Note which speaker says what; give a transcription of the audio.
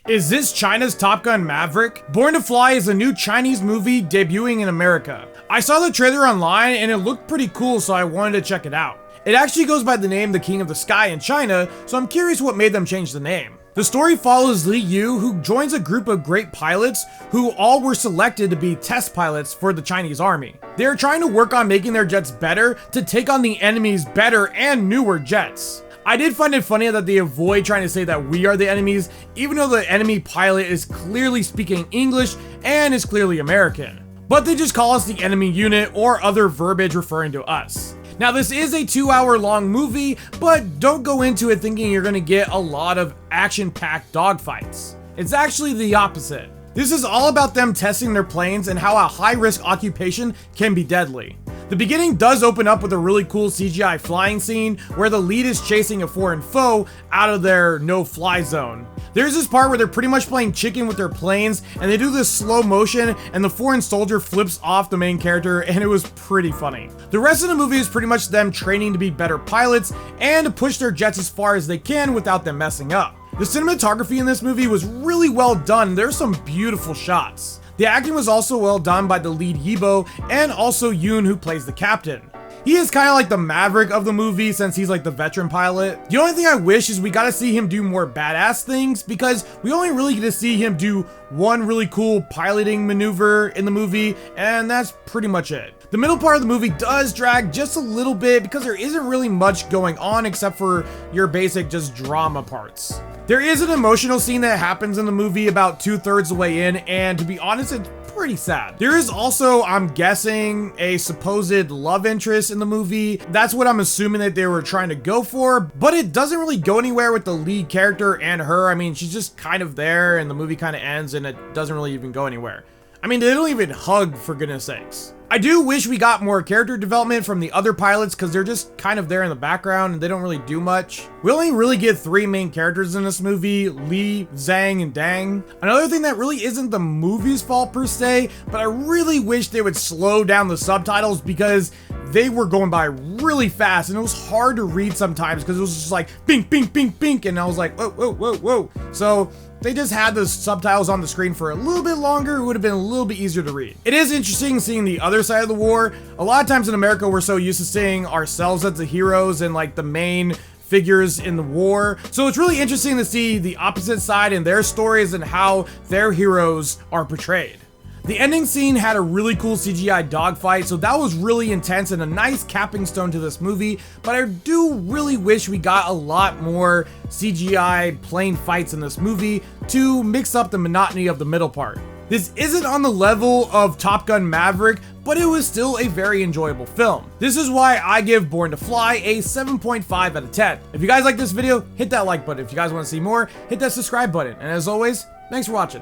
Speaker 1: Is this China's Top Gun Maverick? Born to Fly is a new Chinese movie debuting in America. I saw the trailer online and it looked pretty cool, so I wanted to check it out. It actually goes by the name The King of the Sky in China, so I'm curious what made them change the name. The story follows Li Yu, who joins a group of great pilots who all were selected to be test pilots for the Chinese army. They are trying to work on making their jets better to take on the enemy's better and newer jets. I did find it funny that they avoid trying to say that we are the enemies, even though the enemy pilot is clearly speaking English and is clearly American. But they just call us the enemy unit or other verbiage referring to us. Now, this is a 2-hour long movie, but don't go into it thinking you're gonna get a lot of action-packed dogfights. It's actually the opposite. This is all about them testing their planes and how a high-risk occupation can be deadly. The beginning does open up with a really cool CGI flying scene where the lead is chasing a foreign foe out of their no-fly zone. There's this part where they're pretty much playing chicken with their planes and they do this slow motion and the foreign soldier flips off the main character and it was pretty funny. The rest of the movie is pretty much them training to be better pilots and to push their jets as far as they can without them messing up. The cinematography in this movie was really well done. There's some beautiful shots. The acting was also well done by the lead Yibo and also Yoon, who plays the captain. He is kind of like the Maverick of the movie since he's like the veteran pilot. The only thing I wish is we got to see him do more badass things because we only really get to see him do one really cool piloting maneuver in the movie, and that's pretty much it. The middle part of the movie does drag just a little bit because there isn't really much going on except for your basic just drama parts. There is an emotional scene that happens in the movie about 2/3 the way in, and to be honest, it's pretty sad. There is also, I'm guessing, a supposed love interest in the movie. That's what I'm assuming that they were trying to go for, but it doesn't really go anywhere with the lead character and her. I mean, she's just kind of there and the movie kind of ends and it doesn't really even go anywhere. I mean, they don't even hug, for goodness sakes. I do wish we got more character development from the other pilots because they're just kind of there in the background and they don't really do much. We only really get 3 main characters in this movie: Li, Zhang, and Dang. Another thing that really isn't the movie's fault per se, but I really wish they would slow down the subtitles because they were going by really fast and it was hard to read sometimes because it was just like bink, bink, bink, bink, and I was like, whoa, whoa, whoa, whoa. So they just had the subtitles on the screen for a little bit longer. It would have been a little bit easier to read. It is interesting seeing the other side of the war. A lot of times in America, we're so used to seeing ourselves as the heroes and like the main figures in the war. So it's really interesting to see the opposite side and their stories and how their heroes are portrayed. The ending scene had a really cool CGI dogfight, so that was really intense and a nice capping stone to this movie, but I do really wish we got a lot more CGI plane fights in this movie to mix up the monotony of the middle part. This isn't on the level of Top Gun Maverick, but it was still a very enjoyable film. This is why I give Born to Fly a 7.5 out of 10. If you guys like this video, hit that like button. If you guys want to see more, hit that subscribe button. And as always, thanks for watching.